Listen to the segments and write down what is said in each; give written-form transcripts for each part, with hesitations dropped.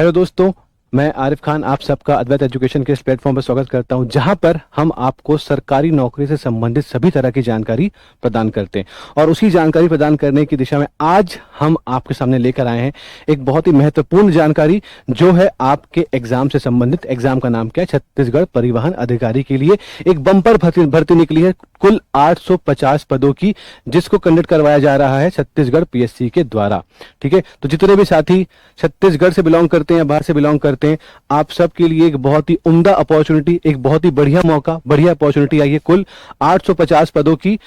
Hello दोस्तों, मैं आरिफ खान आप सबका अद्वैत एजुकेशन के इस प्लेटफॉर्म पर स्वागत करता हूं, जहां पर हम आपको सरकारी नौकरी से संबंधित सभी तरह की जानकारी प्रदान करते हैं। और उसी जानकारी प्रदान करने की दिशा में आज हम आपके सामने लेकर आए हैं एक बहुत ही महत्वपूर्ण जानकारी, जो है आपके एग्जाम से संबंधित। एग्जाम का नाम क्या है? छत्तीसगढ़ परिवहन अधिकारी के लिए एक बम्पर भर्ती निकली है, कुल 850 पदों की, जिसको कंडक्ट करवाया जा रहा है छत्तीसगढ़ पीएससी के द्वारा। ठीक है, तो जितने भी साथी छत्तीसगढ़ से बिलोंग करते हैं या बाहर से बिलोंग करते हैं, आप सबके लिए एक बहुत ही उम्दा अपॉर्चुनिटी, एक बहुत ही बढ़िया मौका, बढ़िया अपॉर्चुनिटी आई है। कुल 850 पदों की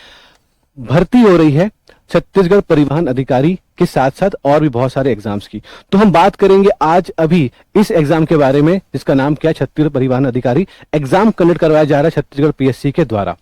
भर्ती हो रही है छत्तीसगढ़ परिवहन अधिकारी के साथ साथ और भी बहुत सारे एग्जाम्स की। तो हम बात करेंगे आज अभी इस एग्जाम के बारे में, जिसका नाम क्या है? छत्तीसगढ़ परिवहन अधिकारी एग्जाम कंडक्ट करवाया जा रहा है छत्तीसगढ़ पीएससी के द्वारा।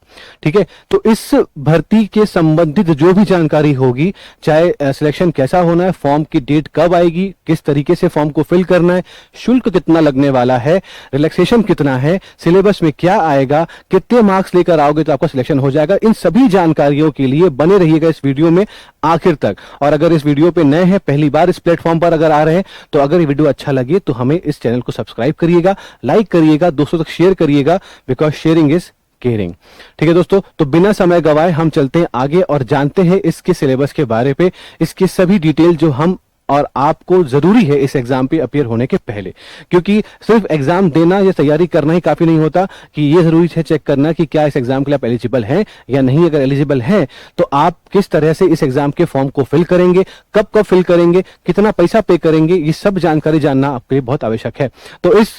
ठीक है, तो इस भर्ती के संबंधित जो भी जानकारी होगी, चाहे सिलेक्शन कैसा होना है, फॉर्म की डेट कब आएगी, किस तरीके से फॉर्म को फिल करना है, शुल्क कितना लगने वाला है, रिलैक्सेशन कितना है, सिलेबस में क्या आएगा, कितने मार्क्स लेकर आओगे तो आपका सिलेक्शन हो जाएगा, इन सभी जानकारियों के लिए बने रहिएगा इस वीडियो में आखिर तक। और अगर इस वीडियो पे नए हैं, पहली बार इस प्लेटफॉर्म पर अगर आ रहे हैं, तो अगर ये वीडियो अच्छा लगे तो हमें इस चैनल को सब्सक्राइब करिएगा, लाइक करिएगा, दोस्तों तक शेयर करिएगा, बिकॉज शेयरिंग इज केयरिंग। ठीक है दोस्तों, तो बिना समय गवाए हम चलते हैं आगे और जानते हैं इसके सिलेबस के बारे पे, इसकी सभी डिटेल जो हम और आपको जरूरी है इस एग्जाम पे अपीयर होने के पहले। क्योंकि सिर्फ एग्जाम देना या तैयारी करना ही काफी नहीं होता, कि ये जरूरी है चेक करना कि क्या इस एग्जाम के लिए आप एलिजिबल हैं या नहीं। अगर एलिजिबल हैं तो आप किस तरह से इस एग्जाम के फॉर्म को फिल करेंगे, कब कब फिल करेंगे, कितना पैसा पे करेंगे, ये सब जानकारी जानना आपके लिए बहुत आवश्यक है। तो इस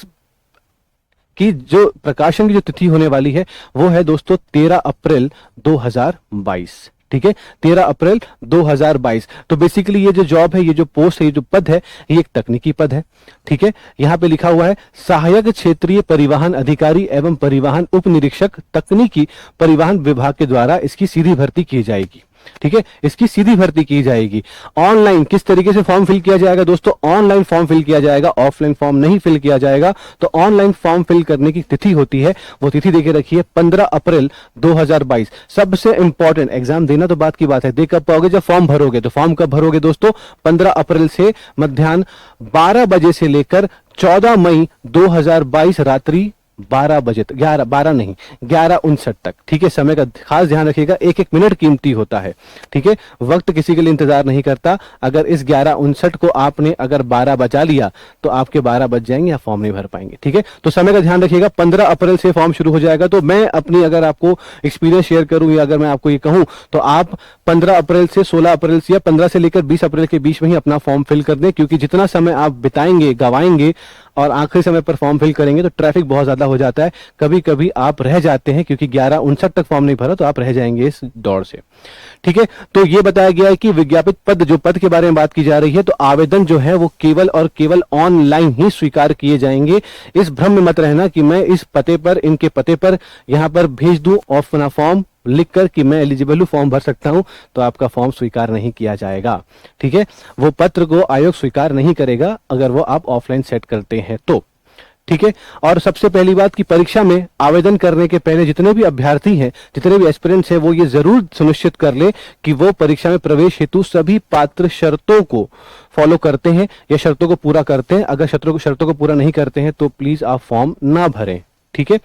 की जो प्रकाशन की जो तिथि होने वाली है वो है दोस्तों 13 अप्रैल 2022। ठीक है, 13 अप्रैल 2022। तो बेसिकली ये जो जॉब है, ये जो पोस्ट है, ये जो पद है, ये एक तकनीकी पद है। ठीक है, यहां पे लिखा हुआ है सहायक क्षेत्रीय परिवहन अधिकारी एवं परिवहन उप निरीक्षक तकनीकी परिवहन विभाग के द्वारा इसकी सीधी भर्ती की जाएगी। ठीक है, इसकी सीधी भर्ती की जाएगी। ऑनलाइन किस तरीके से फॉर्म फिल किया जाएगा दोस्तों? ऑनलाइन फॉर्म फिल किया जाएगा, ऑफलाइन फॉर्म नहीं फिल किया जाएगा। तो ऑनलाइन फॉर्म फिल करने की तिथि होती है, वो तिथि देके रखिए 15 अप्रैल 2022। सबसे इंपॉर्टेंट, एग्जाम देना तो बात की बात है, दे कब पाओगे? जब फॉर्म भरोगे। तो फॉर्म कब भरोगे दोस्तों? 15 अप्रैल से मध्याह्न 12 बजे से लेकर 14 मई 2022 रात्रि 12 बजे तक, 12 नहीं 11:59 तक। ठीक है, समय का खास ध्यान रखिएगा, एक एक मिनट कीमती होता है। ठीक है, वक्त किसी के लिए इंतजार नहीं करता। अगर इस 11:59 को आपने अगर 12 बजा लिया तो आपके 12 बज जाएंगे, या फॉर्म नहीं भर पाएंगे। ठीक है, तो समय का ध्यान रखिएगा। 15 अप्रैल से फॉर्म शुरू हो जाएगा। तो मैं अपनी अगर आपको एक्सपीरियंस शेयर करूं, या अगर मैं आपको ये कहूं, तो आप 15 अप्रैल से 16 अप्रैल से या 15 से लेकर 20 अप्रैल के बीच में ही अपना फॉर्म फिल कर दें। क्योंकि जितना समय आप बिताएंगे, गवाएंगे और आखिरी समय पर फॉर्म फिल करेंगे तो ट्रैफिक बहुत ज्यादा हो जाता है। कभी कभी आप रह जाते हैं, क्योंकि 11:59 तक फॉर्म नहीं भरा तो आप रह जाएंगे इस दौड़ से। ठीक है, तो ये बताया गया है कि विज्ञापित पद, जो पद के बारे में बात की जा रही है, तो आवेदन जो है वो केवल और केवल ऑनलाइन ही स्वीकार किए जाएंगे। इस भ्रम में मत रहना कि मैं इस पते पर, इनके पते पर यहां पर भेज दूं अपना फॉर्म लिखकर कि मैं एलिजिबल हूं, फॉर्म भर सकता हूं, तो आपका फॉर्म स्वीकार नहीं किया जाएगा। ठीक है, वो पत्र को आयोग स्वीकार नहीं करेगा अगर वो आप ऑफलाइन सेट करते हैं तो। ठीक है, और सबसे पहली बात कि परीक्षा में आवेदन करने के पहले जितने भी अभ्यर्थी हैं, जितने भी एस्पिरेंट्स हैं, वो ये जरूर सुनिश्चित कर ले कि वो परीक्षा में प्रवेश हेतु सभी पात्र शर्तों को फॉलो करते हैं या शर्तों को पूरा करते हैं। अगर शर्तों को पूरा नहीं करते हैं तो प्लीज आप फॉर्म ना भरें। ठीक है,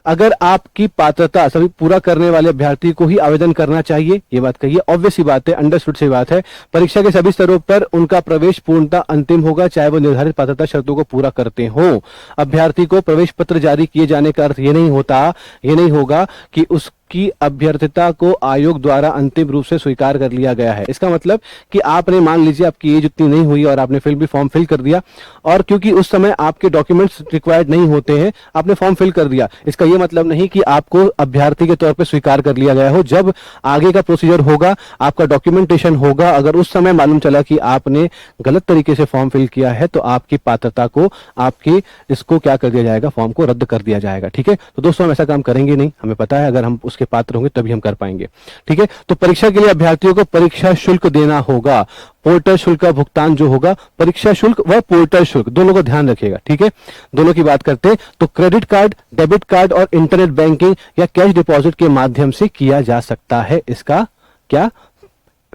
अगर आपकी पात्रता सभी पूरा करने वाले अभ्यर्थी को ही आवेदन करना चाहिए, ये बात कहिए, ऑब्वियस सी बात है, अंडरस्टूड सी बात है। परीक्षा के सभी स्तरों पर उनका प्रवेश पूर्णतः अंतिम होगा, चाहे वो निर्धारित पात्रता शर्तों को पूरा करते हो। अभ्यर्थी को प्रवेश पत्र जारी किए जाने का अर्थ ये नहीं होगा कि उसकी अभ्यर्थता को आयोग द्वारा अंतिम रूप से स्वीकार कर लिया गया है। इसका मतलब कि आपने, मान लीजिए आपकी एज उतनी नहीं हुई और आपने फिर भी फॉर्म फिल कर दिया, और क्योंकि उस समय आपके डॉक्यूमेंट्स रिक्वायर्ड नहीं होते हैं, आपने फॉर्म फिल कर दिया, इसका ये मतलब नहीं कि आपको अभ्यर्थी के तौर पे स्वीकार कर लिया गया हो। जब आगे का प्रोसीजर होगा, आपका डॉक्यूमेंटेशन होगा, अगर उस समय मालूम चला कि आपने गलत तरीके से फॉर्म फिल किया है, तो आपकी पात्रता को, आपकी इसको क्या कर दिया जाएगा, फॉर्म को रद्द कर दिया जाएगा। ठीक है, तो दोस्तों हम ऐसा काम करेंगे नहीं, हमें पता है, अगर हम उसके पात्र होंगे तभी हम कर पाएंगे। ठीक है, तो परीक्षा के लिए अभ्यर्थियों को परीक्षा शुल्क देना होगा। पोर्टल शुल्क का भुगतान जो होगा, परीक्षा शुल्क व पोर्टल शुल्क दोनों को ध्यान रखिएगा। ठीक है, दोनों की बात करते हैं तो क्रेडिट कार्ड, डेबिट कार्ड और इंटरनेट बैंकिंग या कैश डिपॉजिट के माध्यम से किया जा सकता है। इसका क्या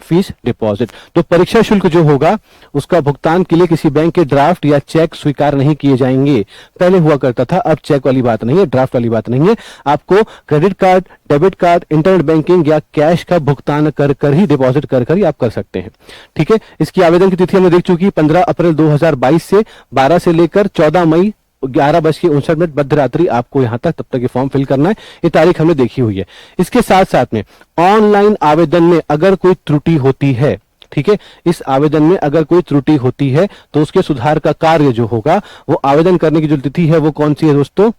फीस डिपॉजिट। तो परीक्षा शुल्क जो होगा उसका भुगतान के लिए किसी बैंक के ड्राफ्ट या चेक स्वीकार नहीं किए जाएंगे। पहले हुआ करता था, अब चेक वाली बात नहीं है, ड्राफ्ट वाली बात नहीं है। आपको credit card, debit card, internet banking या कैश का भुगतान कर कर ही, डिपॉजिट कर कर ही आप कर सकते हैं। ठीक है, इसकी आवेदन की तिथि हमने देख चुकी, 15 अप्रैल 2022 से 12 से लेकर 14 मई 11:59 मध्य रात्रि आपको यहां तक, तब तक ये फॉर्म फिल करना है। ये तारीख हमने देखी हुई है। इसके साथ साथ में ऑनलाइन आवेदन में अगर कोई त्रुटि होती है, ठीक है, इस आवेदन में अगर कोई त्रुटि होती है तो उसके सुधार का कार्य जो होगा, वो आवेदन करने की जो तिथि है वो कौन सी है दोस्तों,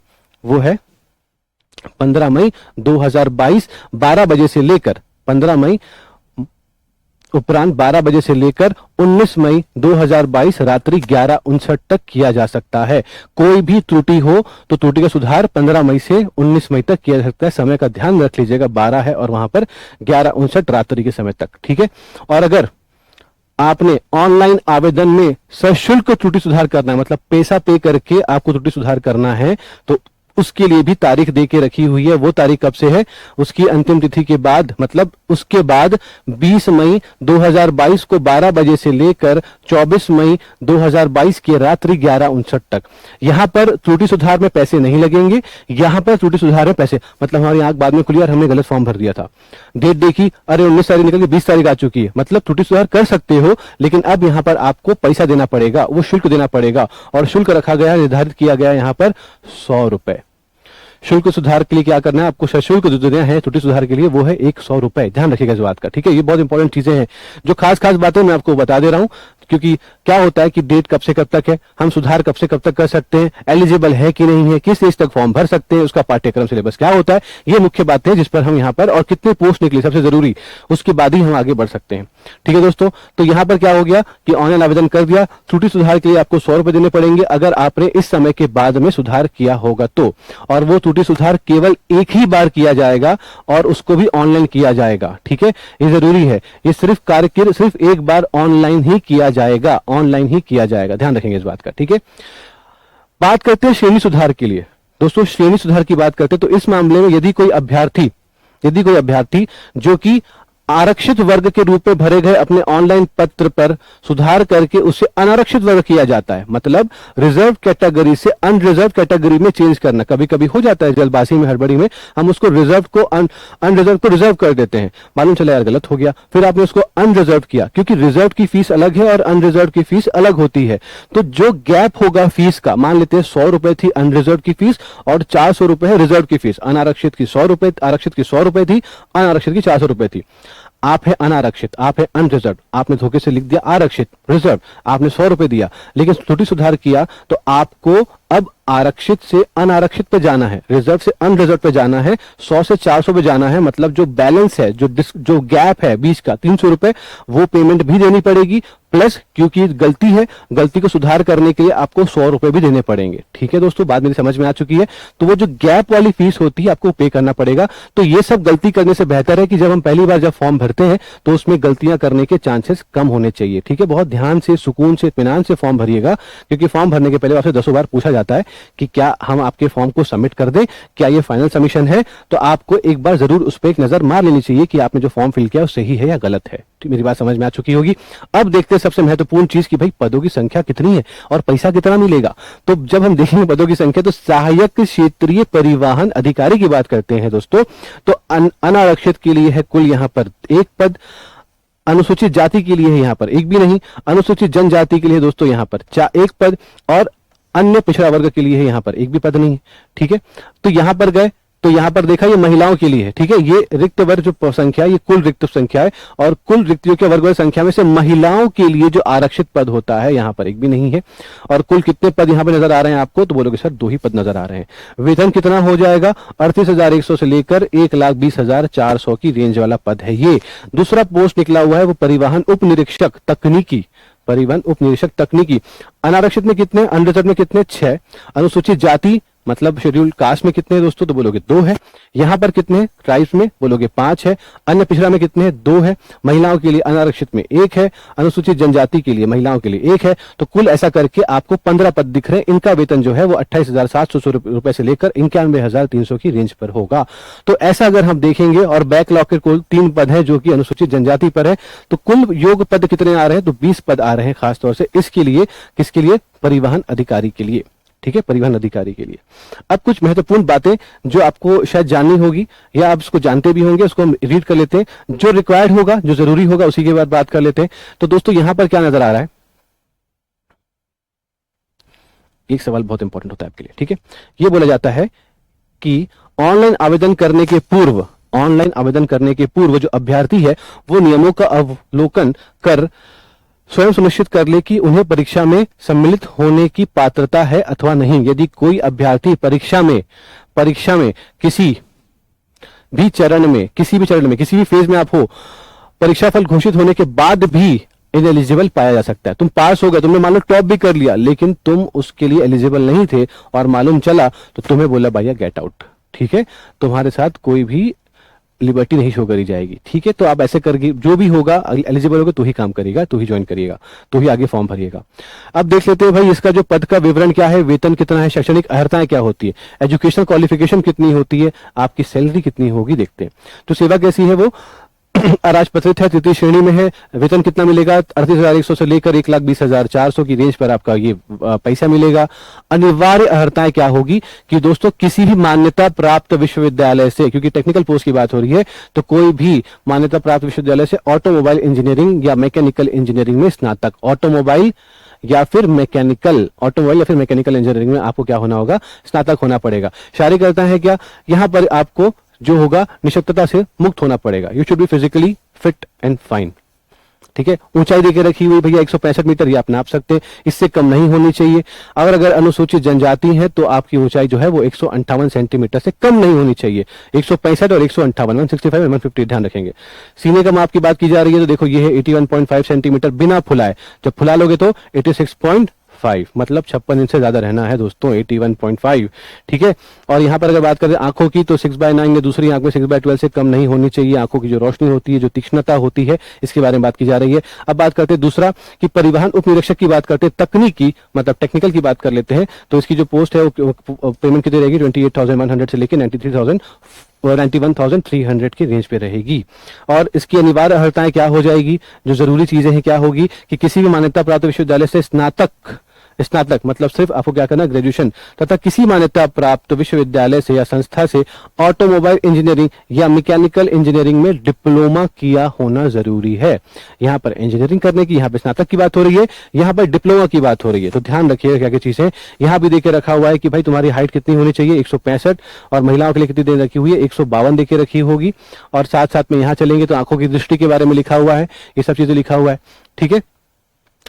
वो है 15 मई 2022, 12 बजे से लेकर 15 मई उपरांत 12 बजे से लेकर 19 मई 2022 रात्रि 11:59 तक किया जा सकता है। कोई भी त्रुटि हो तो त्रुटि का सुधार 15 मई से 19 मई तक किया जा सकता है। समय का ध्यान रख लीजिएगा, 12 है और वहां पर 11:59 रात्रि के समय तक। ठीक है, और अगर आपने ऑनलाइन आवेदन में सशुल्क त्रुटि सुधार करना है, मतलब पैसा पे करके आपको त्रुटि सुधार करना है, तो उसके लिए भी तारीख दे के रखी हुई है। वो तारीख कब से है, उसकी अंतिम तिथि के बाद, मतलब उसके बाद 20 मई 2022 को 12 बजे से लेकर 24 मई 2022 की रात्रि 11:59 तक। यहां पर त्रुटि सुधार में पैसे नहीं लगेंगे, यहां पर त्रुटि सुधार में पैसे, मतलब हमारी आंख बाद में खुली और हमने गलत फॉर्म भर दिया था, डेट देखी, अरे 19 तारीख निकल के 20 तारीख आ चुकी है, मतलब त्रुटि सुधार कर सकते हो, लेकिन अब यहां पर आपको पैसा देना पड़ेगा, वो शुल्क देना पड़ेगा। और शुल्क रखा गया, निर्धारित किया गया यहां पर 100 रुपए। शुल्क सुधार के लिए क्या करना है, आपको सशुल्क जो देना है त्रुटि सुधार के लिए, वो है 100 रुपए। ध्यान रखिएगा इस बात का। ठीक है, ये बहुत इंपॉर्टेंट चीजें हैं, जो खास खास बातें मैं आपको बता दे रहा हूं, क्योंकि क्या होता है कि डेट कब से कब तक है, हम सुधार कब से कब तक कर सकते हैं, एलिजिबल है कि नहीं है, किस एज तक फॉर्म भर सकते हैं, उसका पाठ्यक्रम सिलेबस क्या होता है, ये मुख्य बातें हैं जिस पर हम यहाँ पर, और कितने पोस्ट निकली सबसे जरूरी, उसके बाद ही हम आगे बढ़ सकते हैं। ठीक है दोस्तों, तो यहां पर क्या हो गया कि ऑनलाइन आवेदन कर दिया, त्रुटि सुधार के लिए आपको 100 रुपए देने पड़ेंगे अगर आपने इस समय के बाद में सुधार किया होगा तो, और वो त्रुटि सुधार केवल एक ही बार किया जाएगा और उसको भी ऑनलाइन किया जाएगा। ठीक है, ये जरूरी है, ये सिर्फ कार्य सिर्फ एक बार ऑनलाइन ही किया जाएगा, ऑनलाइन ही किया जाएगा, ध्यान रखेंगे इस बात का। ठीक है, बात करते हैं श्रेणी सुधार के लिए। दोस्तों श्रेणी सुधार की बात करते हैं तो इस मामले में यदि कोई अभ्यर्थी जो कि आरक्षित वर्ग के रूप में भरे गए अपने ऑनलाइन पत्र पर सुधार करके उसे अनारक्षित वर्ग किया जाता है, मतलब रिजर्व कैटेगरी से अनरिजर्व कैटेगरी में चेंज करना, कभी कभी हो जाता है जल्दबाजी में, हड़बड़ी में हम उसको रिजर्व को अनरिजर्व को रिजर्व कर देते हैं, मालूम चला यार गलत हो गया, फिर आपने उसको अनरिजर्व किया, क्योंकि रिजर्व की फीस अलग है और अनरिजर्व की फीस अलग होती है। तो जो गैप होगा फीस का, मान लेते हैं 100 रुपए थी अनरिजर्व की फीस और 400 रुपए है रिजर्व की फीस, अनारक्षित की 100 रुपए, आरक्षित की 100 रुपए थी, अनारक्षित की 400 रुपए थी। आप है अनारक्षित, आप है अनरिजर्व, आपने धोखे से लिख दिया आरक्षित, रिजर्व, आपने 100 रुपए दिया, लेकिन त्रुटि सुधार किया तो आपको अब आरक्षित से अनारक्षित पे जाना है, रिजर्व से अनरिजर्व पे जाना है, 100 से 400 पे जाना है, मतलब जो बैलेंस है, जो गैप है बीच का 300 रुपए, वो पेमेंट भी देनी पड़ेगी, प्लस क्योंकि गलती है, गलती को सुधार करने के लिए आपको 100 रुपए भी देने पड़ेंगे। ठीक है दोस्तों, बात मेरी समझ में आ चुकी है। तो वो जो गैप वाली फीस होती है आपको पे करना पड़ेगा। तो ये सब गलती करने से बेहतर है कि जब हम पहली बार जब फॉर्म भरते हैं तो उसमें गलतियां करने के चांसेस कम होने चाहिए। ठीक है, बहुत ध्यान से, सुकून से, इत्मीनान से फॉर्म भरिएगा, क्योंकि फॉर्म भरने के पहले आपसे 10 बार पूछा जाता है कि क्या हम आपके फॉर्म को सबमिट कर दें, क्या ये फाइनल सबमिशन है। तो आपको एक बार जरूर उस पर एक नजर मार लेनी चाहिए कि आपने जो फॉर्म फिल किया वो सही है या गलत है। मेरी बात समझ में आ चुकी होगी। अब देखते हैं सबसे महत्वपूर्ण चीज कि भाई पदों की संख्या कितनी है और पैसा कितना मिलेगा। तो जब हम देखेंगे पदों की संख्या तो सहायक क्षेत्रीय परिवहन अधिकारी की बात करते हैं दोस्तों, तो अनारक्षित के लिए है कुल यहां पर 1 पद, अनुसूचित जाति के लिए है यहां पर 1 भी नहीं, अनुसूचित जनजाति के लिए दोस्तों यहां पर 1 पद, और अन्य पिछड़ा वर्ग के लिए है यहां पर 1 भी पद नहीं है। ठीक है, तो यहां पर गए तो यहां पर देखा ये महिलाओं के लिए है। ठीक है, ये रिक्त वर्ग जो संख्या है ये कुल रिक्त संख्या है, और कुल रिक्तियों के वर्ग संख्या में से महिलाओं के लिए जो आरक्षित पद होता है यहां पर 1 भी नहीं है। और कुल कितने पद यहां पर नजर आ रहे हैं आपको, तो बोलोगे सर 2 ही पद नजर आ रहे हैं। वेतन कितना हो जाएगा, 38,100 से लेकर 1,20,400 की रेंज वाला पद है ये। दूसरा पोस्ट निकला हुआ है वो परिवहन उप निरीक्षक तकनीकी, परिवहन उप निरीक्षक तकनीकी। अनारक्षित में कितने, अनरिजर्व में कितने, 6। अनुसूचित जाति मतलब शेड्यूल्ड कास्ट में कितने हैं दोस्तों, तो बोलोगे 2 है। यहां पर कितने हैं ट्राइब्स में, बोलोगे 5 है। अन्य पिछड़ा में कितने हैं, 2 है। महिलाओं के लिए अनारक्षित में 1 है। अनुसूचित जनजाति के लिए महिलाओं के लिए 1 है। तो कुल ऐसा करके आपको 15 पद दिख रहे हैं। इनका वेतन जो है वो 28,700 रुपए से लेकर 91,300 की रेंज पर होगा। तो ऐसा अगर हम देखेंगे, और बैकलॉग के कुल 3 पद है जो कि अनुसूचित जनजाति पर है, तो कुल योग पद कितने आ रहे हैं, तो 20 पद आ रहे हैं खासतौर से इसके लिए, किसके लिए, परिवहन अधिकारी के लिए। ठीक है, परिवहन अधिकारी के लिए। अब कुछ महत्वपूर्ण बातें जो आपको शायद जाननी होगी, या आप उसको जानते भी होंगे, उसको हम रीड कर लेते हैं। जो रिक्वायर्ड होगा, जो जरूरी होगा, उसी के बाद बात कर लेते हैं। तो दोस्तों यहां पर क्या नजर आ रहा है, एक सवाल बहुत इंपॉर्टेंट होता है आपके लिए। ठीक है, यह बोला जाता है कि ऑनलाइन आवेदन करने के पूर्व, ऑनलाइन आवेदन करने के पूर्व जो अभ्यर्थी है वो नियमों का अवलोकन कर स्वयं सुनिश्चित कर ले कि उन्हें परीक्षा में सम्मिलित होने की पात्रता है अथवा नहीं। यदि कोई अभ्यर्थी परीक्षा में किसी भी चरण में, किसी भी फेज में आप हो, परीक्षा फल घोषित होने के बाद भी इनएलिजिबल पाया जा सकता है। तुम पास हो गए, तुमने मान लो टॉप भी कर लिया, लेकिन तुम उसके लिए एलिजिबल नहीं थे और मालूम चला तो तुम्हें बोला भैया गेट आउट। ठीक है, तुम्हारे साथ कोई भी लिबर्टी नहीं शो करी जाएगी। ठीक है, तो आप ऐसे करके जो भी होगा, एलिजिबल होगा तो ही काम करेगा, तो ही ज्वाइन करिएगा, तो ही आगे फॉर्म भरिएगा। अब देख लेते हैं भाई इसका जो पद का विवरण क्या है, वेतन कितना है, शैक्षणिक अर्हताएं क्या होती है, एजुकेशनल क्वालिफिकेशन कितनी होती है, आपकी सैलरी कितनी होगी, देखते हैं। तो सेवा कैसी है, वो अराजपत्रित है, तृतीय श्रेणी में है। वेतन कितना मिलेगा, 38,100 से लेकर 1,20,400 की रेंज पर आपका ये पैसा मिलेगा। अनिवार्य अर्हताएं क्या होगी कि दोस्तों किसी भी मान्यता प्राप्त विश्वविद्यालय से, क्योंकि टेक्निकल पोस्ट की बात हो रही है, तो कोई भी मान्यता प्राप्त विश्वविद्यालय से ऑटोमोबाइल इंजीनियरिंग या मैकेनिकल इंजीनियरिंग में स्नातक, ऑटोमोबाइल या फिर मैकेनिकल इंजीनियरिंग में आपको क्या होना होगा, स्नातक होना पड़ेगा। शारीरिक अर्हता है क्या, यहां पर आपको जो होगा निशक्तता से मुक्त होना पड़ेगा। You should be physically fit and fine. ठीक है, ऊंचाई देके रखी हुई भैया 165 मीटर, ये आप नाप सकते हैं, इससे कम नहीं होनी चाहिए। अगर अनुसूचित जनजाति है तो आपकी ऊंचाई जो है वो 158 सेंटीमीटर से कम नहीं होनी चाहिए। 165 और 158, 165 और 150 ध्यान रखेंगे। सीने का माप की बात की जा रही है तो देखो ये है 81.5 सेंटीमीटर बिना फुलाए। जब फुला लोगे तो 86.5, मतलब 56 इंच से ज्यादा रहना है दोस्तों, 81.5। ठीक है, और यहां पर अगर बात करें आंखों की तो 6/9 या दूसरी आंख में 6/12 से कम नहीं होनी चाहिए। आंखों की जो रोशनी होती है, जो तीक्ष्णता होती है, इसके बारे में बात की जा रही है। अब बात करते हैं दूसरा कि परिवहन उप निरीक्षक की बात करते हैं, तकनीकी मतलब टेक्निकल की बात कर लेते हैं। तो इसकी जो पोस्ट है वो पेमेंट कितनी रहेगी, 28,100 से लेकर 91,300 की रेंज पे रहेगी। और इसकी अनिवार्य अर्हताएं क्या हो जाएगी, जो जरूरी चीजें हैं क्या होगी कि किसी भी मान्यता प्राप्त विश्वविद्यालय से स्नातक मतलब सिर्फ आपको क्या करना, ग्रेजुएशन, तथा किसी मान्यता प्राप्त विश्वविद्यालय से या संस्था से ऑटोमोबाइल इंजीनियरिंग या मैकेनिकल इंजीनियरिंग में डिप्लोमा किया होना जरूरी है। यहां पर इंजीनियरिंग करने की, यहां पर स्नातक की बात हो रही है, यहां पर डिप्लोमा की बात हो रही है। तो ध्यान रखिएगा क्या क्या चीजें। यहां भी देके रखा हुआ है कि भाई तुम्हारी हाइट कितनी होनी चाहिए, 165, और महिलाओं के लिए कितनी दे रखी हुई है, 152 देके रखी होगी। और साथ साथ में यहां चलेंगे तो आंखों की दृष्टि के बारे में लिखा हुआ है, ये सब चीजें लिखा हुआ है। ठीक है,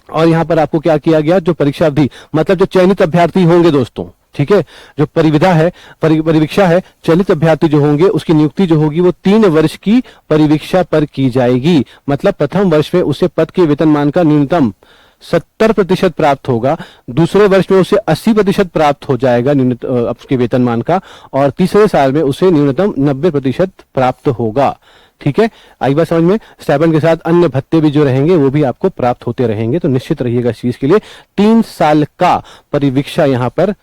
और यहां पर आपको क्या किया गया, जो परीक्षा अवधि मतलब जो चयनित अभ्यर्थी होंगे दोस्तों, ठीक है, जो परिविधा है, परिवीक्षा है, चयनित अभ्यर्थी जो होंगे उसकी नियुक्ति जो होगी वो 3 वर्ष की परिवीक्षा पर की जाएगी। मतलब प्रथम वर्ष में उसे पद के वेतनमान का न्यूनतम 70% प्राप्त होगा, दूसरे वर्ष में उसे 80% प्राप्त हो जाएगा उसके वेतनमान का, और तीसरे साल में उसे न्यूनतम 90% प्राप्त होगा। ठीक है, आई बात समझ में। स्टाइपेंड के साथ अन्य भत्ते भी जो रहेंगे वो भी आपको प्राप्त होते रहेंगे। तो निश्चित रहिएगा इस चीज के लिए। 3 साल का परिवीक्षा यहाँ पर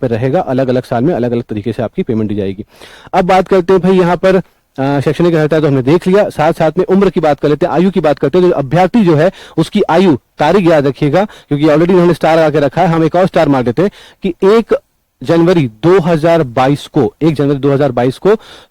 रहेगा, अलग अलग साल में अलग अलग तरीके से आपकी पेमेंट दी जाएगी। अब बात करते हैं भाई यहाँ पर शैक्षणिक अर्हता तो हमने देख लिया, साथ साथ में उम्र की बात कर लेते हैं, आयु की बात करते हैं। तो अभ्यर्थी जो है उसकी आयु, तारीख याद रखिएगा क्योंकि ऑलरेडी उन्होंने स्टार लगा के रखा है, हम एक और स्टार मार देते हैं कि 1 जनवरी 2022 को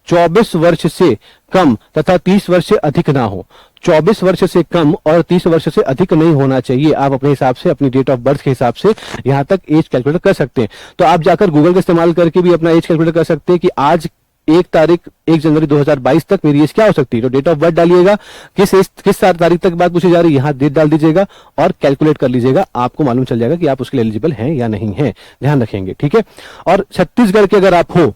24 वर्ष से कम तथा 30 वर्ष से अधिक ना हो। 24 वर्ष से कम और 30 वर्ष से अधिक नहीं होना चाहिए। आप अपने हिसाब से, अपनी डेट ऑफ बर्थ के हिसाब से यहां तक एज कैलकुलेट कर सकते हैं। तो आप जाकर गूगल का इस्तेमाल करके भी अपना एज कैलकुलेट कर सकते हैं कि आज 1 जनवरी 2022 तक मेरी एज क्या हो सकती है। तो डेट ऑफ बर्थ डालिएगा, किस तारीख तक बात पूछी जा रही है, यहां डेट डाल दीजिएगा और कैलकुलेट कर लीजिएगा, आपको मालूम चल जाएगा कि आप उसके लिए एलिजिबल हैं या नहीं है। ध्यान रखेंगे, ठीक है। और छत्तीसगढ़ के अगर आप हो,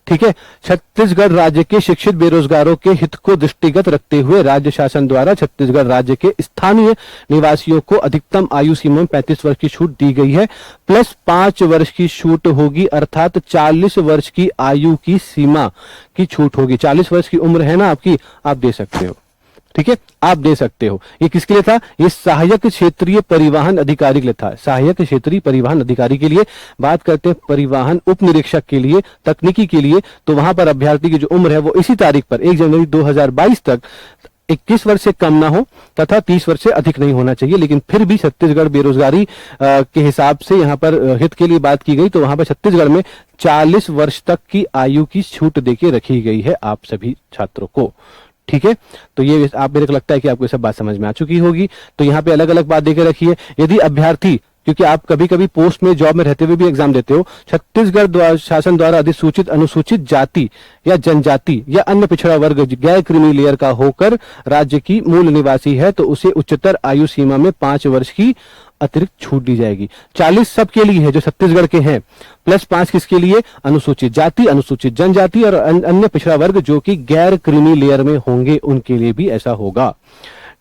ठीक है। छत्तीसगढ़ राज्य के शिक्षित बेरोजगारों के हित को दृष्टिगत रखते हुए राज्य शासन द्वारा छत्तीसगढ़ राज्य के स्थानीय निवासियों को अधिकतम आयु सीमा में 35 वर्ष की छूट दी गई है, प्लस 5 वर्ष की छूट होगी, अर्थात 40 वर्ष की आयु की सीमा की छूट होगी। 40 वर्ष की उम्र है ना आपकी, आप दे सकते हो। ठीक है, आप दे सकते हो। ये किसके लिए था? ये सहायक क्षेत्रीय परिवहन अधिकारी के लिए था। सहायक क्षेत्रीय परिवहन अधिकारी के लिए बात करते हैं, परिवहन उप निरीक्षक के लिए, तकनीकी के लिए, तो वहां पर अभ्यर्थी की जो उम्र है वो इसी तारीख पर 1 जनवरी 2022 तक 21 वर्ष से कम ना हो तथा 30 वर्ष से अधिक नहीं होना चाहिए। लेकिन फिर भी छत्तीसगढ़ बेरोजगारी के हिसाब से यहाँ पर हित के लिए बात की गई, तो वहां पर छत्तीसगढ़ में 40 वर्ष तक की आयु की छूट देके रखी गई है आप सभी छात्रों को। ठीक है, तो ये आप, मेरे को लगता है कि आपको ये सब बात समझ में आ चुकी होगी। तो यहाँ पे अलग अलग बात देके रखी है। यदि अभ्यर्थी, क्योंकि आप कभी कभी पोस्ट में जॉब में रहते हुए भी एग्जाम देते हो, छत्तीसगढ़ शासन द्वारा अधिसूचित अनुसूचित जाति या जनजाति या अन्य पिछड़ा वर्ग गैर क्रीमी लेयर का होकर राज्य की मूल निवासी है तो उसे उच्चतर आयु सीमा में 5 वर्ष की अतिरिक्त छूट दी जाएगी। 40 सबके लिए है जो छत्तीसगढ़ के हैं, प्लस 5 किसके लिए? अनुसूचित जाति, अनुसूचित जनजाति और अन्य पिछड़ा वर्ग जो कि गैर क्रीमी लेयर में होंगे, उनके लिए भी ऐसा होगा।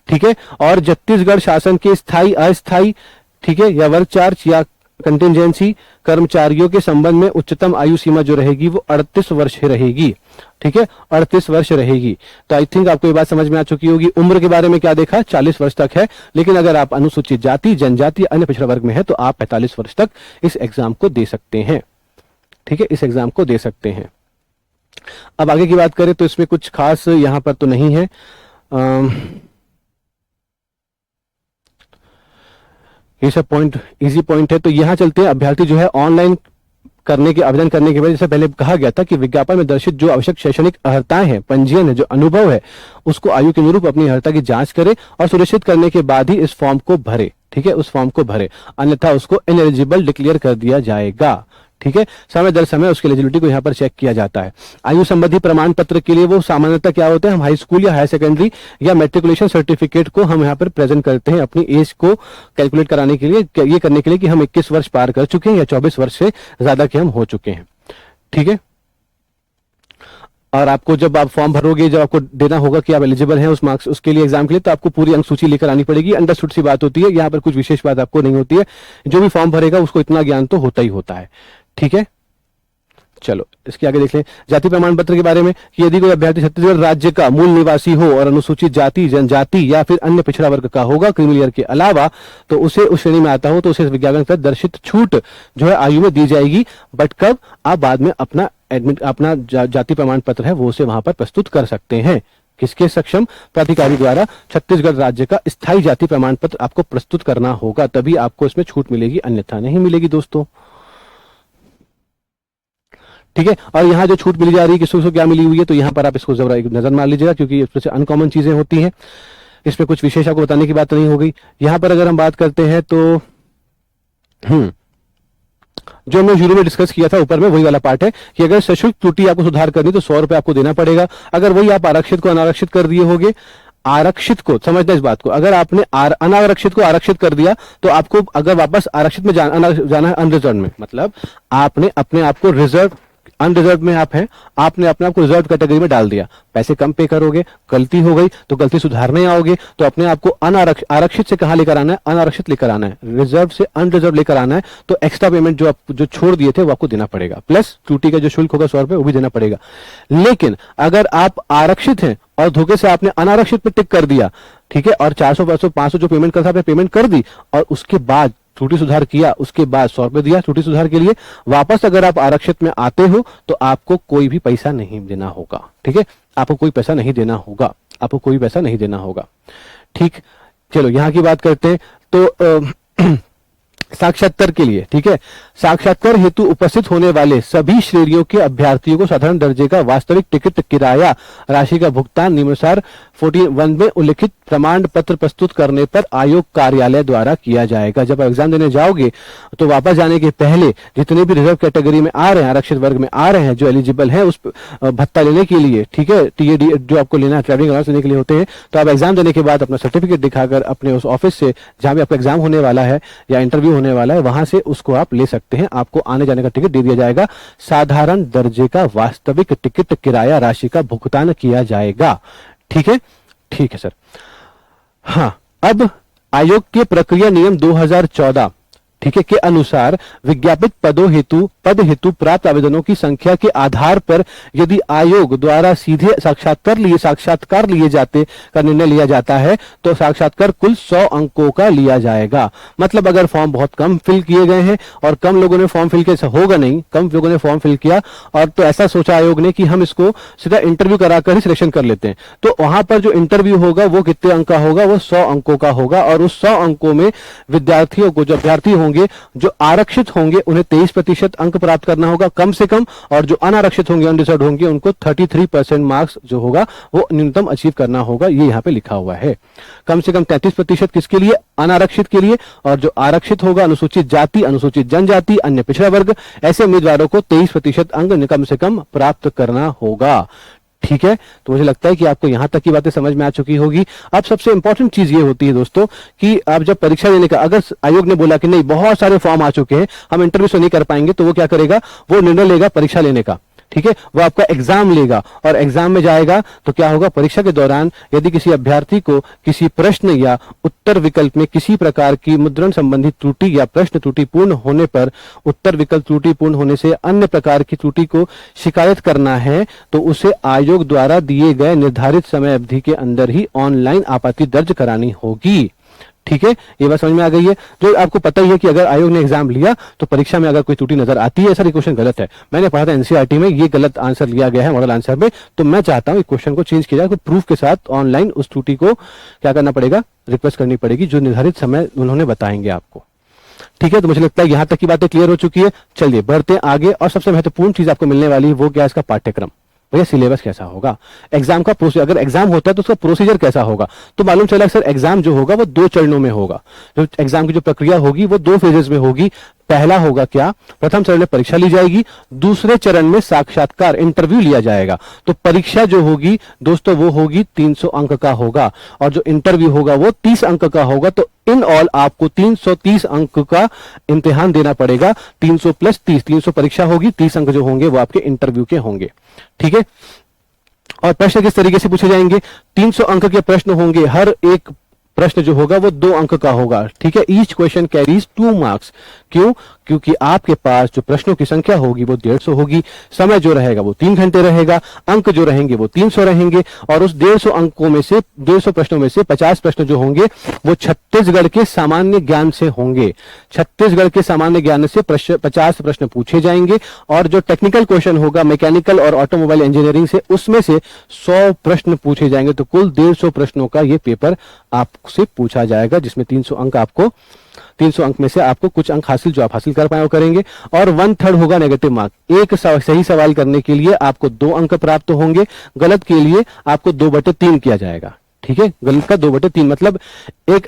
ठीक है, और छत्तीसगढ़ शासन के स्थायी, अस्थायी, ठीक है, या वर्ग चार्ज या कंटिजेंसी कर्मचारियों के संबंध में उच्चतम आयु सीमा जो रहेगी वो 38 वर्ष रहेगी। ठीक है, 38 वर्ष रहेगी। तो आई थिंक आपको ये बात समझ में आ चुकी होगी। उम्र के बारे में क्या देखा? 40 वर्ष तक है, लेकिन अगर आप अनुसूचित जाति, जनजाति, अन्य पिछड़ा वर्ग में है तो आप 45 वर्ष तक इस एग्जाम को दे सकते हैं। ठीक है, इस एग्जाम को दे सकते हैं। अब आगे की बात करें तो इसमें कुछ खास यहां पर तो नहीं है। ये सब पॉइंट इजी पॉइंट है। तो यहां चलते हैं। अभ्यर्थी जो है ऑनलाइन करने के आवेदन करने के बाद, जैसे पहले कहा गया था कि विज्ञापन में दर्शित जो आवश्यक शैक्षणिक अर्हताएं हैं, पंजीयन है, जो अनुभव है, उसको आयु के अनुरूप अपनी अर्हता की जांच करे और सुनिश्चित करने के बाद ही इस फॉर्म को भरे। ठीक है, उस फॉर्म को भरे, अन्यथा उसको इनएलिजिबल डिक्लेयर कर दिया जाएगा। ठीक है, समय दर समय उसकी एलिजिबिलिटी को यहाँ पर चेक किया जाता है। आयु संबंधी प्रमाण पत्र के लिए वो सामान्यतः क्या होते हैं? हम हाई स्कूल या हायर सेकेंडरी या मैट्रिकुलेशन सर्टिफिकेट को हम यहाँ पर प्रेजेंट करते हैं अपनी एज को कैलकुलेट कराने के लिए, ये करने के लिए कि हम 21 वर्ष पार कर चुके हैं या 24 वर्ष से ज्यादा के हम हो चुके हैं। ठीक है, और आपको जब आप फॉर्म भरोगे, जब आपको देना होगा कि आप एलिजिबल हैं उस मार्क्स, उसके लिए एग्जाम के लिए, तो आपको पूरी अंक सूची लेकर आनी पड़ेगी। अंडरस्टूड सी बात होती है, यहाँ पर कुछ विशेष बात आपको नहीं होती है। जो भी फॉर्म भरेगा उसको इतना ज्ञान तो होता ही होता है। ठीक है, चलो इसके आगे देख लें जाति प्रमाण पत्र के बारे में कि यदि कोई अभ्यर्थी छत्तीसगढ़ राज्य का मूल निवासी हो और अनुसूचित जाति, जनजाति या फिर अन्य पिछड़ा वर्ग का होगा क्रीमी लेयर के अलावा, तो उसे उस श्रेणी में आता हो तो उसे विज्ञापन पर दर्शित छूट जो है आयु में दी जाएगी। बट कब? आप बाद में अपना जाति प्रमाण पत्र है वो उसे वहां पर प्रस्तुत कर सकते हैं। किसके सक्षम? प्राधिकारी द्वारा छत्तीसगढ़ राज्य का स्थायी जाति प्रमाण पत्र आपको प्रस्तुत करना होगा, तभी आपको इसमें छूट मिलेगी, अन्यथा नहीं मिलेगी दोस्तों। ठीक है, और यहाँ जो छूट मिली जा रही है किसको क्या मिली हुई है, तो यहाँ पर आप इसको जरा एक नजर मार लीजिएगा, क्योंकि इसमें से अनकॉमन चीजें होती हैं। इसमें कुछ विशेष आपको बताने की बात नहीं हो गई। यहाँ पर अगर हम बात करते हैं तो जो हमने शुरू में डिस्कस किया था ऊपर में, वही वाला पार्ट है कि अगर सशुल्क त्रुटि आपको सुधार करनी तो 100 रुपए आपको देना पड़ेगा। अगर वही आप आरक्षित को अनारक्षित कर दिए होगे, आरक्षित को समझना इस बात को, अगर आपने अनारक्षित को आरक्षित कर दिया तो आपको अगर वापस आरक्षित में जाना है अनरिजर्व में, मतलब आपने अपने आप को रिजर्व, अनरिजर्व में आप हैं, आपने अपने आप को रिजर्व कैटेगरी में डाल दिया, पैसे कम पे करोगे, गलती हो गई तो गलती सुधारने आओगे तो अपने आप को आरक्षित से कहां लेकर आना है? अनारक्षित लेकर आना है, रिजर्व से अनरिजर्व लेकर आना है। तो एक्स्ट्रा पेमेंट जो छोड़ दिए थे वो आपको देना पड़ेगा, प्लस त्रुटि का जो शुल्क होगा 100 रुपए वो भी देना पड़ेगा। लेकिन अगर आप आरक्षित हैं और धोखे से आपने अनारक्षित पे टिक कर दिया, ठीक है, और 400, 500, 500 जो पेमेंट करता आपने पेमेंट कर दी और उसके बाद त्रुटि सुधार किया, उसके बाद 100 रुपए दिया त्रुटि सुधार के लिए, वापस अगर आप आरक्षित में आते हो तो आपको कोई भी पैसा नहीं देना होगा। ठीक है, आपको कोई पैसा नहीं देना होगा, आपको कोई पैसा नहीं देना होगा। ठीक, चलो यहां की बात करते हैं तो साक्षात्कार के लिए, ठीक है, साक्षात्कार हेतु उपस्थित होने वाले सभी श्रेणियों के अभ्यर्थियों को साधारण दर्जे का वास्तविक टिकट किराया राशि का भुगतान निम्नानुसार 41 में उल्लिखित प्रमाण पत्र प्रस्तुत करने पर आयोग कार्यालय द्वारा किया जाएगा। जब एग्जाम देने जाओगे तो वापस जाने के पहले जितने भी रिजर्व कैटेगरी में आ रहे हैं, आरक्षित वर्ग में आ रहे हैं, जो एलिजिबल है उस भत्ता लेने के लिए, ठीक है, टीएडी जो आपको लेना है, ट्रैवलिंग अलाउंस लेने के लिए होते हैं, तो आप एग्जाम देने के बाद अपना सर्टिफिकेट दिखाकर अपने उस ऑफिस से जहां भी आपका एग्जाम होने वाला है या इंटरव्यू होने वाला है, वहां से उसको आप ले सकते हैं। आपको आने जाने का टिकट दे दिया जाएगा, साधारण दर्जे का वास्तविक टिकट किराया राशि का भुगतान किया जाएगा। ठीक है, ठीक है सर। हाँ, अब आयोग के प्रक्रिया नियम 2014 ठीक है के अनुसार विज्ञापित पद हेतु प्राप्त आवेदनों की संख्या के आधार पर यदि आयोग द्वारा सीधे साक्षात्कार लिए जाते का निर्णय लिया जाता है तो साक्षात्कार कुल 100 अंकों का लिया जाएगा। मतलब अगर फॉर्म बहुत कम फिल किए गए हैं और कम लोगों ने फॉर्म फिल किया, होगा नहीं, कम लोगों ने फॉर्म फिल किया और तो ऐसा सोचा आयोग ने कि हम इसको सीधा इंटरव्यू कराकर ही सिलेक्शन कर लेते हैं, तो वहां पर जो इंटरव्यू होगा वो कितने अंक का होगा, वो 100 अंकों का होगा। और उस 100 अंकों में विद्यार्थियों को, जो अभ्यर्थी होंगे, जो आरक्षित होंगे, उन्हें 23% अंक प्राप्त करना होगा कम से कम, और जो अनारक्षित होंगे, अनरिजर्व्ड होंगे, उनको 33% मार्क्स जो होगा वो न्यूनतम अचीव करना होगा। ये यहां पे लिखा हुआ है। कम से कम 33% किसके लिए, अनारक्षित के लिए, और जो आरक्षित होगा, अनुसूचित जाति, अनुसूचित जनजाति, अन्य पिछड़ा वर्ग, ऐसे उम्मीदवारों को 23% अंक कम से कम प्राप्त करना होगा। ठीक है, तो मुझे लगता है कि आपको यहां तक की बातें समझ में आ चुकी होगी। अब सबसे इंपॉर्टेंट चीज ये होती है दोस्तों कि आप जब परीक्षा देने का, अगर आयोग ने बोला कि नहीं बहुत सारे फॉर्म आ चुके हैं, हम इंटरव्यू से नहीं कर पाएंगे, तो वो क्या करेगा, वो निर्णय लेगा परीक्षा लेने का। ठीक है, वो आपका एग्जाम लेगा और एग्जाम में जाएगा तो क्या होगा, परीक्षा के दौरान यदि किसी अभ्यर्थी को किसी प्रश्न या उत्तर विकल्प में किसी प्रकार की मुद्रण संबंधी त्रुटि या प्रश्न त्रुटिपूर्ण होने पर, उत्तर विकल्प त्रुटिपूर्ण होने से अन्य प्रकार की त्रुटि को शिकायत करना है, तो उसे आयोग द्वारा दिए गए निर्धारित समय अवधि के अंदर ही ऑनलाइन आपत्ति दर्ज करानी होगी। ठीक है, ये बात समझ में आ गई है। जो आपको पता ही है कि अगर आयोग ने एग्जाम लिया तो परीक्षा में अगर कोई त्रुटि नजर आती है, सर ये क्वेश्चन गलत है, मैंने पढ़ा था एनसीईआरटी में, ये गलत आंसर लिया गया है मॉडल आंसर में, तो मैं चाहता हूं क्वेश्चन को चेंज किया जाए, तो प्रूफ के साथ ऑनलाइन उस त्रुटि को क्या करना पड़ेगा, रिक्वेस्ट करनी पड़ेगी, जो निर्धारित समय उन्होंने बताएंगे आपको। ठीक है, तो मुझे लगता है यहां तक की बातें क्लियर हो चुकी है। चलिए बढ़ते हैं आगे, और सबसे महत्वपूर्ण चीज आपको मिलने वाली है वो क्या है, इसका पाठ्यक्रम, भैया सिलेबस कैसा होगा, एग्जाम का प्रोसीजर, अगर एग्जाम होता है तो उसका प्रोसीजर कैसा होगा। तो मालूम चला सर एग्जाम जो होगा वो 2 चरणों में होगा, जो एग्जाम की जो प्रक्रिया होगी वो 2 फेजेस में होगी। पहला होगा क्या, प्रथम चरण में परीक्षा ली जाएगी, दूसरे चरण में साक्षात्कार इंटरव्यू लिया जाएगा। तो परीक्षा जो होगी दोस्तों वो होगी 300 अंक का होगा, और जो इंटरव्यू होगा वो 30 अंक का होगा। तो इन ऑल आपको 330 अंक का इम्तिहान देना पड़ेगा। 300 प्लस 30, 300 परीक्षा होगी, 30 अंक जो होंगे वो आपके इंटरव्यू के होंगे। ठीक है, और प्रश्न किस तरीके से पूछे जाएंगे, 300 अंक के प्रश्न होंगे, हर एक प्रश्न जो होगा वो 2 अंक का होगा। ठीक है, ईच क्वेश्चन कैरीज 2 मार्क्स। क्यों, क्योंकि आपके पास जो प्रश्नों की संख्या होगी वो 150 होगी, समय जो रहेगा वो 3 घंटे रहेगा, अंक जो रहेंगे वो 300 रहेंगे, और उस 150 अंकों में से, 150 प्रश्नों में से 50 प्रश्न जो होंगे वो छत्तीसगढ़ के सामान्य ज्ञान से होंगे। छत्तीसगढ़ के सामान्य ज्ञान से 50 प्रश्न पूछे जाएंगे, और जो टेक्निकल क्वेश्चन होगा मैकेनिकल और ऑटोमोबाइल इंजीनियरिंग से, उसमें से 100 प्रश्न पूछे जाएंगे। तो कुल 150 प्रश्नों का ये पेपर आपसे पूछा जाएगा, जिसमें 300 अंक आपको, 300 अंक में से आपको कुछ अंक हासिल जो आप हासिल कर पाए वो करेंगे, और 1/3 होगा नेगेटिव मार्क। एक सही सवाल करने के लिए आपको 2 अंक प्राप्त होंगे, गलत के लिए आपको 2/3 किया जाएगा। ठीक है, गलत का 2/3 मतलब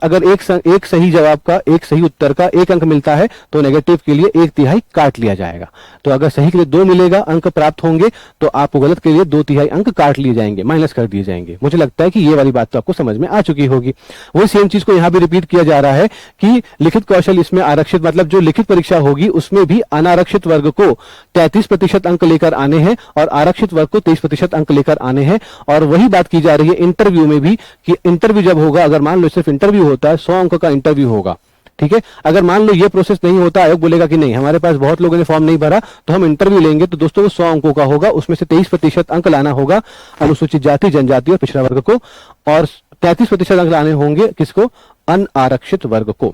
अगर एक सही जवाब का, एक सही उत्तर का 1 अंक मिलता है तो नेगेटिव के लिए 1/3 काट लिया जाएगा। तो अगर सही के लिए 2 मिलेगा, अंक प्राप्त होंगे, तो आपको गलत के लिए 2/3 अंक काट लिए जाएंगे, माइनस कर दिए जाएंगे। मुझे लगता है कि ये वाली बात तो आपको समझ में आ चुकी होगी। वही सेम चीज को यहां भी रिपीट किया जा रहा है कि लिखित कौशल इसमें आरक्षित, मतलब जो लिखित परीक्षा होगी उसमें भी अनारक्षित वर्ग को 33% अंक लेकर आने हैं और आरक्षित वर्ग को 23% अंक लेकर आने हैं। और वही बात की जा रही है इंटरव्यू में भी कि इंटरव्यू जब होगा, अगर मान लो सिर्फ इंटरव्यू होता है, 100 अंक का इंटरव्यू होगा। ठीक है, अगर मान लो ये प्रोसेस नहीं होता, आयोग बोलेगा कि नहीं हमारे पास बहुत लोगों ने फॉर्म नहीं भरा तो हम इंटरव्यू लेंगे, तो दोस्तों वो 100 अंकों का होगा, उसमें से 23% अंक लाना होगा अनुसूचित जाति, जनजाति और पिछड़ा वर्ग को, और 33% अंक लाने होंगे किसको, अनारक्षित वर्ग को।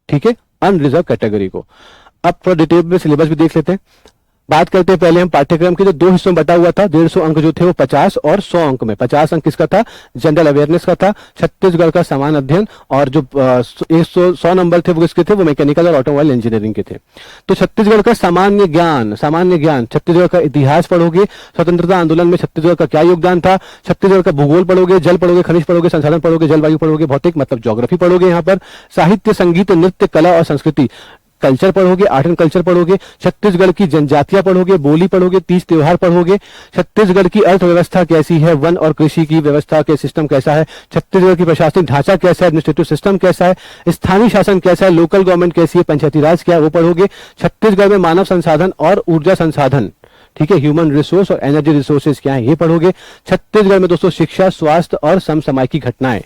ठीक है, अनरिजर्व कैटेगरी को। अब थोड़ा डिटेल में सिलेबस भी देख लेते हैं। बात करते हैं पहले हम पाठ्यक्रम के, जो 2 हिस्सों में बटा हुआ था। 150 अंक जो थे वो 50 और 100 अंक में। 50 अंक किसका था, जनरल अवेयरनेस का था, छत्तीसगढ़ का समान अध्ययन, और जो 100 नंबर थे वो किसके थे, वो मैकेनिकल और ऑटोमोबाइल इंजीनियरिंग के थे। तो छत्तीसगढ़ का सामान्य ज्ञान, छत्तीसगढ़ का इतिहास पढ़ोगे, स्वतंत्रता आंदोलन में छत्तीसगढ़ का क्या योगदान था, छत्तीसगढ़ का भूगोल पढ़ोगे, जल पढ़ोगे, खनिज पढ़ोगे, संसाधन पढ़ोगे, जलवायु पढ़ोगे, भौतिक मतलब ज्योग्राफी पढ़ोगे। यहाँ पर साहित्य, संगीत, नृत्य, कला और संस्कृति कल्चर पढ़ोगे, आर्ट एंड कल्चर पढ़ोगे, छत्तीसगढ़ की जनजातियां पढ़ोगे, बोली पढ़ोगे, तीज त्योहार पढ़ोगे, छत्तीसगढ़ की अर्थव्यवस्था कैसी है, वन और कृषि की व्यवस्था के सिस्टम कैसा है, छत्तीसगढ़ की प्रशासनिक ढांचा कैसा है, एडमिनिस्ट्रेटिव सिस्टम कैसा है, स्थानीय शासन कैसा है, लोकल गवर्नमेंट कैसी है, पंचायती राज क्या है वो पढ़ोगे। छत्तीसगढ़ में मानव संसाधन और ऊर्जा संसाधन, ठीक है, ह्यूमन रिसोर्स और एनर्जी रिसोर्सेज क्या है ये पढ़ोगे। छत्तीसगढ़ में दोस्तों शिक्षा, स्वास्थ्य और समसामयिकी घटनाएं,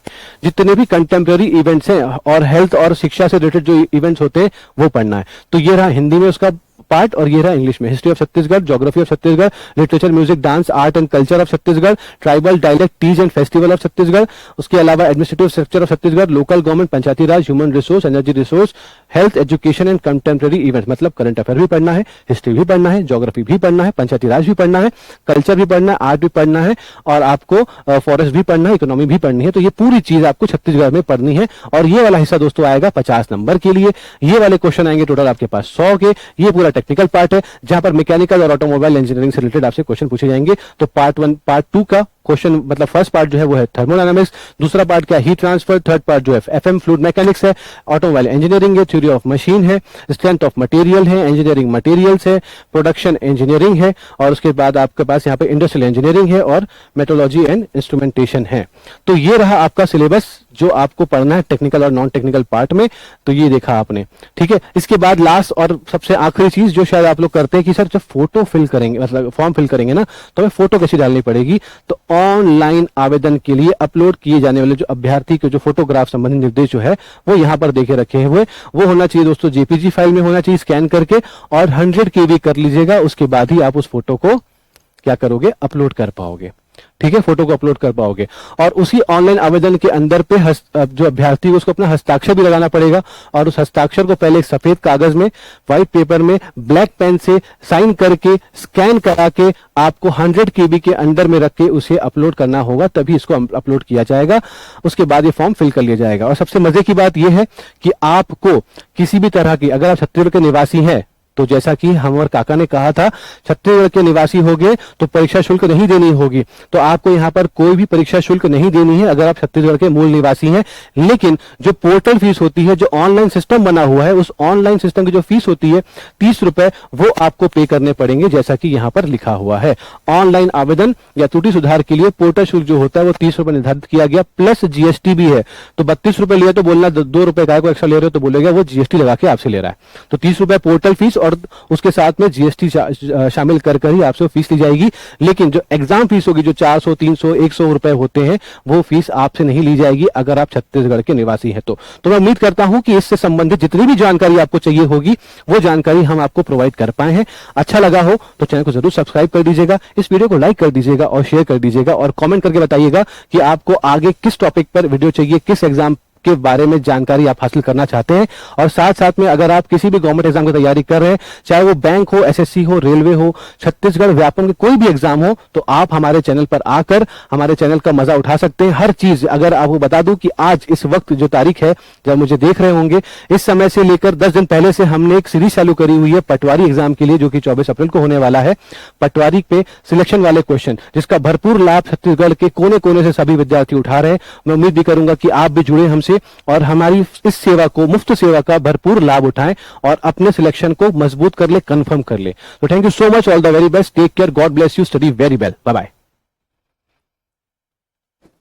जितने भी कंटेम्प्रेरी इवेंट्स हैं और हेल्थ और शिक्षा से रिलेटेड जो इवेंट्स होते हैं वो पढ़ना है। तो ये रहा हिंदी में उसका पार्ट और ये रहा इंग्लिश में history of Chhattisgarh, geography of Chhattisgarh, literature, music, dance, art and culture of Chhattisgarh, tribal dialect, Teej and festival of Chhattisgarh. उसके अलावा administrative structure of Chhattisgarh, local government, Panchayati Raj, human resource, energy resource, health, education and contemporary event, मतलब current affair भी पढ़ना है, history भी पढ़ना है, geography भी पढ़ना है, पंचायती राज भी पढ़ना है, कल्चर भी पढ़ना है, आर्ट भी पढ़ना है और आपको फॉरेस्ट भी पढ़ना है, इकोनॉमी भी पढ़नी है। तो ये पूरी चीज आपको छत्तीसगढ़ में पढ़नी है और ये वाला हिस्सा दोस्तों आएगा 50 नंबर के लिए। ये वाले क्वेश्चन आएंगे टोटल आपके पास 100 के। ये पूरा टेक्निकल पार्ट है जहां पर मैकेनिकल और ऑटोमोबाइल इंजीनियरिंग से रिलेटेड आपसे क्वेश्चन पूछे जाएंगे। तो पार्ट 1 पार्ट 2 का क्वेश्चन मतलब फर्स्ट पार्ट जो है वो है थर्मोडायनामिक्स, दूसरा पार्ट क्या हीट ट्रांसफर, थर्ड पार्ट जो है एफएम फ्लूइड मैकेनिक्स है, ऑटोमोबाइल इंजीनियरिंग है, थ्योरी ऑफ मशीन है, स्ट्रेंथ ऑफ मटेरियल है, इंजीनियरिंग मटेरियल्स है, प्रोडक्शन इंजीनियरिंग है और उसके बाद आपके पास यहाँ पे इंडस्ट्रियल इंजीनियरिंग है और मेट्रोलॉजी एंड इंस्ट्रूमेंटेशन है। तो ये रहा आपका सिलेबस जो आपको पढ़ना है टेक्निकल और नॉन टेक्निकल पार्ट में। तो ये देखा आपने, ठीक है। इसके बाद लास्ट और सबसे आखिरी चीज जो शायद आप लोग करते हैं कि सर जब फोटो फिल करेंगे मतलब फॉर्म फिल करेंगे ना तो हमें फोटो कैसे डालनी पड़ेगी। तो ऑनलाइन आवेदन के लिए अपलोड किए जाने वाले जो अभ्यर्थी के जो फोटोग्राफ संबंधी निर्देश जो है वो यहाँ पर देखे रखे हुए वो होना चाहिए दोस्तों जेपीजी फाइल में होना चाहिए स्कैन करके और 100 KB कर लीजिएगा। उसके बाद ही आप उस फोटो को क्या करोगे अपलोड कर पाओगे, ठीक है, फोटो को अपलोड कर पाओगे। और उसी ऑनलाइन आवेदन के अंदर पे जो अभ्यर्थी है उसको अपना हस्ताक्षर भी लगाना पड़ेगा और उस हस्ताक्षर को पहले एक सफेद कागज में व्हाइट पेपर में ब्लैक पेन से साइन करके स्कैन करा के आपको 100 KB के अंदर में रख के उसे अपलोड करना होगा, तभी इसको अपलोड किया जाएगा। उसके बाद ये फॉर्म फिल कर लिया जाएगा। और सबसे मजे की बात यह है कि आपको किसी भी तरह की अगर आप छत्तीसगढ़ के निवासी हैं तो जैसा कि हमारे काका ने कहा था छत्तीसगढ़ के निवासी होंगे तो परीक्षा शुल्क नहीं देनी होगी। तो आपको यहाँ पर कोई भी परीक्षा शुल्क नहीं देनी है अगर आप छत्तीसगढ़ के मूल निवासी हैं। लेकिन जो पोर्टल फीस होती है, जो ऑनलाइन सिस्टम बना हुआ है, उस ऑनलाइन सिस्टम की जो फीस होती है 30 रुपए वो आपको पे करने पड़ेंगे, जैसा कि यहाँ पर लिखा हुआ है। ऑनलाइन आवेदन या त्रुटि सुधार के लिए पोर्टल शुल्क जो होता है वो 30 रुपए निर्धारित किया गया, प्लस जीएसटी भी है। तो 32 रुपए लिया तो बोलना 2 रुपए का को एक्स्ट्रा ले रहे हो तो बोलेगा वो जीएसटी लगा के आपसे ले रहा है। तो 30 रुपए पोर्टल फीस और उसके साथ में जीएसटी शामिल कर ही आपसे फीस ली जाएगी। लेकिन जो एग्जाम फीस होगी जो 400, 300, 100 रुपए होते हैं वो फीस आपसे नहीं ली जाएगी अगर आप छत्तीसगढ़ के निवासी हैं। तो मैं उम्मीद करता हूं कि इससे संबंधित जितनी भी जानकारी आपको चाहिए होगी वो जानकारी हम आपको प्रोवाइड कर पाए हैं। अच्छा लगा हो तो चैनल को जरूर सब्सक्राइब कर दीजिएगा, इस वीडियो को लाइक कर दीजिएगा और शेयर कर दीजिएगा और कमेंट करके बताइएगा कि आपको आगे किस टॉपिक पर वीडियो चाहिए, किस एग्जाम के बारे में जानकारी आप हासिल करना चाहते हैं। और साथ साथ में अगर आप किसी भी गवर्नमेंट एग्जाम की तैयारी कर रहे हैं, चाहे वो बैंक हो, एसएससी हो, रेलवे हो, छत्तीसगढ़ व्यापम के कोई भी एग्जाम हो, तो आप हमारे चैनल पर आकर हमारे चैनल का मजा उठा सकते हैं। हर चीज अगर आपको बता दूं कि आज इस वक्त जो तारीख है जब मुझे देख रहे होंगे इस समय से लेकर 10 दिन पहले से हमने एक सीरीज चालू करी हुई है पटवारी एग्जाम के लिए जो कि 24 अप्रैल को होने वाला है। पटवारी पे सिलेक्शन वाले क्वेश्चन जिसका भरपूर लाभ छत्तीसगढ़ के कोने कोने से सभी विद्यार्थी उठा रहे हैं। मैं उम्मीद भी करूंगा कि आप भी जुड़े हमसे और हमारी इस सेवा को, मुफ्त सेवा का भरपूर लाभ उठाएं और अपने सिलेक्शन को मजबूत कर ले, कंफर्म कर ले। तो thank you so much, all the very best, take care, God bless you, study very well, bye bye.